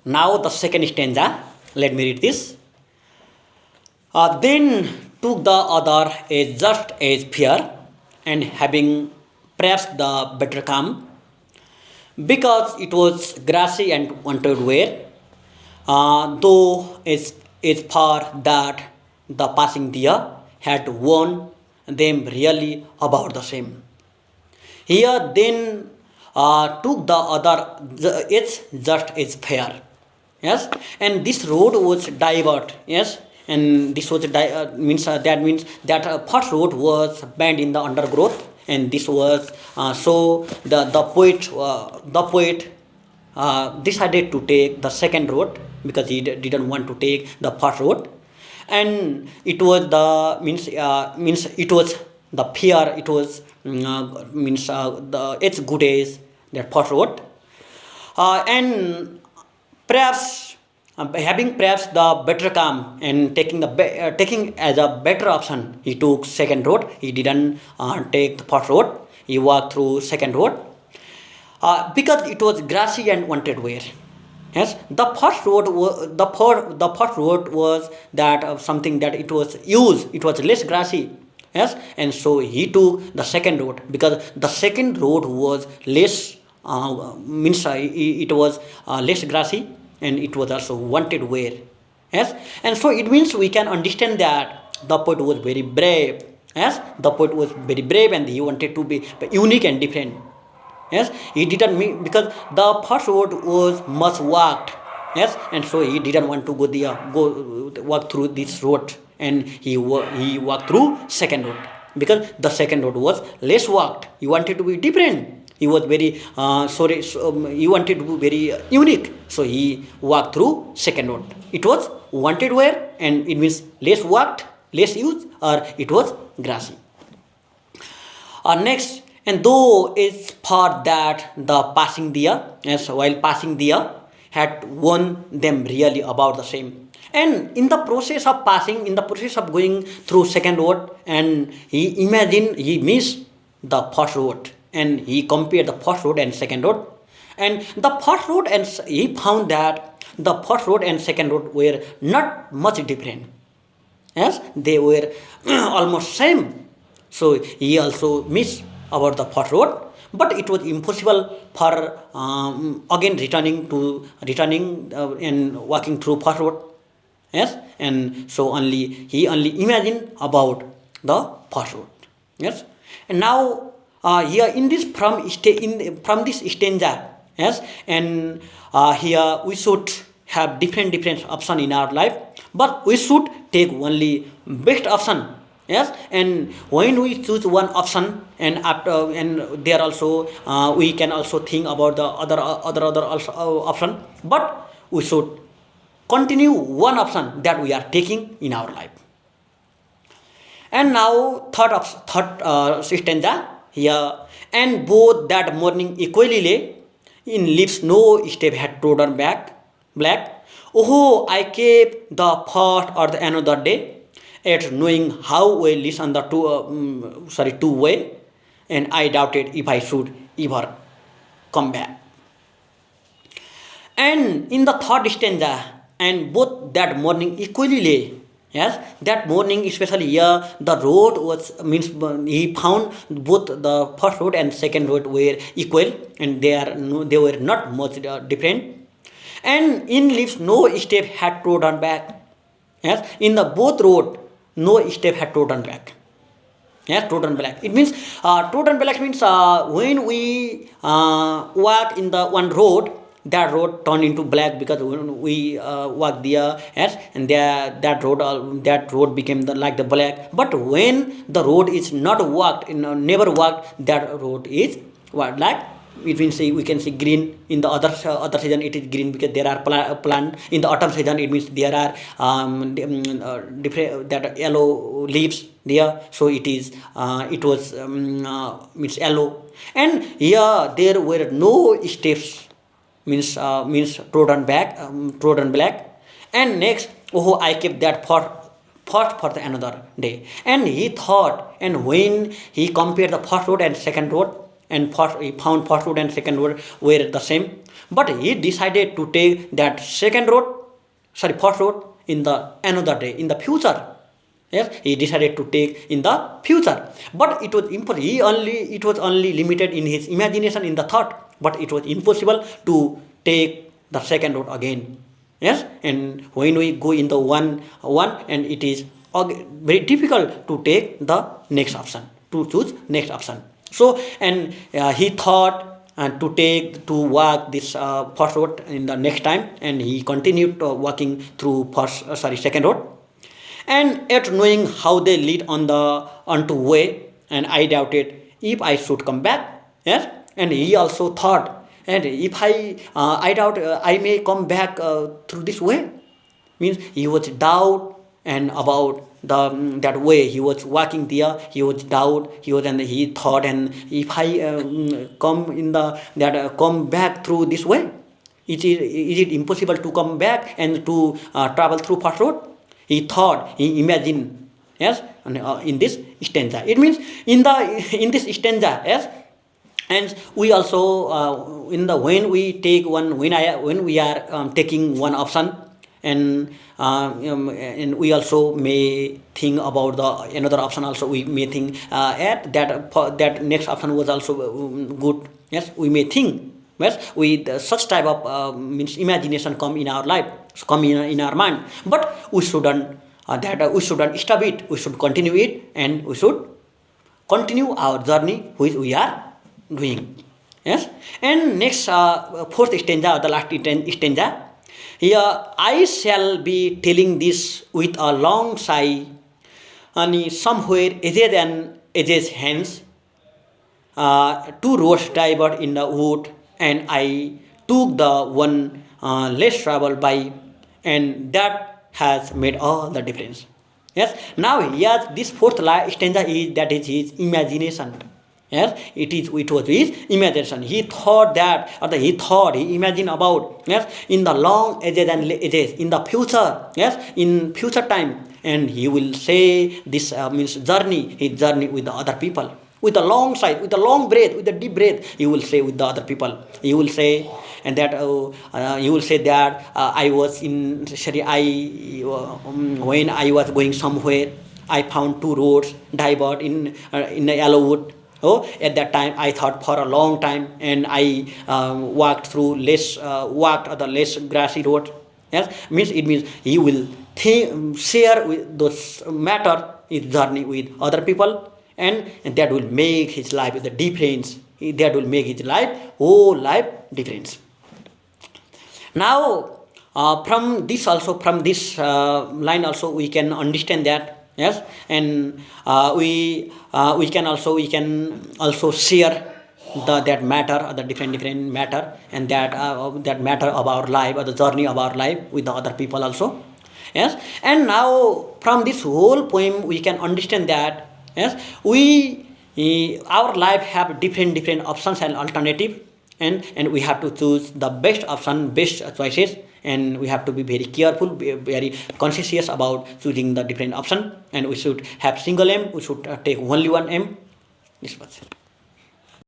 Now the second stanza. Let me read this. Then took the other as just as fair, and having perhaps the better come, because it was grassy and wanted wear, though as far that the passing deer had won them really about the same. Here then took the other, it's just as fair. Yes, and this road was divert. Yes, and this was means that means that first road was banned in the undergrowth, and this was so the poet decided to take the second road because he didn't want to take the first road, and it was the means it was the fear, it was means the it's good as that first road, and perhaps having perhaps the better calm and taking as a better option, he took second road. He didn't take the first road. He walked through second road because it was grassy and wanted wear. Yes, the first road was that of something that it was used. It was less grassy. Yes, and so he took the second road because the second road was less it was less grassy, and it was also wanted wear. Yes, and so it means we can understand that the poet was very brave. Yes, the poet was very brave, and he wanted to be unique and different. Yes, he didn't mean because the first road was much walked. Yes, and so he didn't want to go walk through this road, and he walked through second road because the second road was less walked. He wanted to be different. He was very he wanted to be very unique, so he walked through second road. It was wanted where, and it means less walked, less used, or it was grassy. Next, and though it's for that the passing deer, yes, while passing deer had won them really about the same. And in the process of passing, in the process of going through second road, and he imagined he missed the first road, and he compared the first road and second road, and the first road and he found that the first road and second road were not much different. Yes, they were almost same. So he also missed about the first road, but it was impossible for again returning and walking through first road. Yes, and so he only imagined about the first road. Yes, and now here in this from this stanza. Yes, and here we should have different option in our life, but we should take only best option. Yes, and when we choose one option, and after and there also we can also think about the other also, option, but we should continue one option that we are taking in our life. And now third stanza here. And both that morning equally lay in leaves no step had trodden back black. Oh, I kept the first or the another day at knowing how well listen the two way, and I doubted if I should ever come back. And in the third stanza, and both that morning equally lay. Yes, that morning, especially here, the road was means he found both the first road and second road were equal, and they were not much different. And in leaves, no step had trodden back. Yes, in the both road, no step had trodden back. Yes, trodden black. It means trodden black means when we walk in the one road, that road turned into black because when we walk there, yes, and there that road became like the black. But when the road is not walked, never walked, that road is what like it means we can see green in the other season. It is green because there are plant in the autumn season. It means there are different that yellow leaves there, so it was means yellow. And here there were no steps, means trodden black. And next, oh, I kept that for the another day. And he thought, and when he compared the first road and second road, and he found first road and second road were the same. But he decided to take that first road in the another day, in the future. Yes, he decided to take in the future. But it was impossible. It was only limited in his imagination, in the thought. But it was impossible to take the second road again. Yes, and when we go in the one, and it is very difficult to take the next option, to choose next option. So, and he thought to walk this first road in the next time, and he continued walking through second road. And yet knowing how they lead onto way, and I doubted if I should come back. Yes, and he also thought, and if I doubt I may come back through this way. Means he was doubt and about that way he was walking there. He was doubt. He thought, and if I come back through this way, is it impossible to come back and to travel through first road? He thought, he imagined. Yes, and in this stanza, it means in this stanza. Yes, and we also when we are taking one option, and we also may think about the another option. Also, we may think that next option was also good. Yes, we may think. Yes, with such type of means imagination come in our life, come in our mind. But we shouldn't we shouldn't stop it. We should continue it, and we should continue our journey which we are doing. Yes, and next fourth stanza, or the last stanza. Here I shall be telling this with a long sigh, and somewhere edges and edges hence, two roads diverged in the wood, and I took the one less traveled by, and that has made all the difference. Yes. Now yes, this fourth stanza is his imagination. Yes, it was his imagination. He thought that, or he imagined about, yes, in the long ages and ages, in the future, yes, in future time, and he will say this means his journey with the other people, with a long sight, with a long breath, with a deep breath. He will say with the other people. He will say, and that he will say that I was in when I was going somewhere, I found two roads diverged in the yellow wood. Oh, at that time I thought for a long time, and I walked through the less grassy road. Yes, it means he will share with those matter his journey with other people, and that will make his life the difference. That will make his whole life difference. Now, from this line also we can understand that. Yes, and we can also share that matter, or the different matter, and that matter of our life, or the journey of our life with the other people also. Yes, and now from this whole poem we can understand that, yes, our life have different options and alternative, and we have to choose the best option, best choices, and we have to be very careful, very conscientious about choosing the different option, and we should have single aim. We should take only one aim. This was it.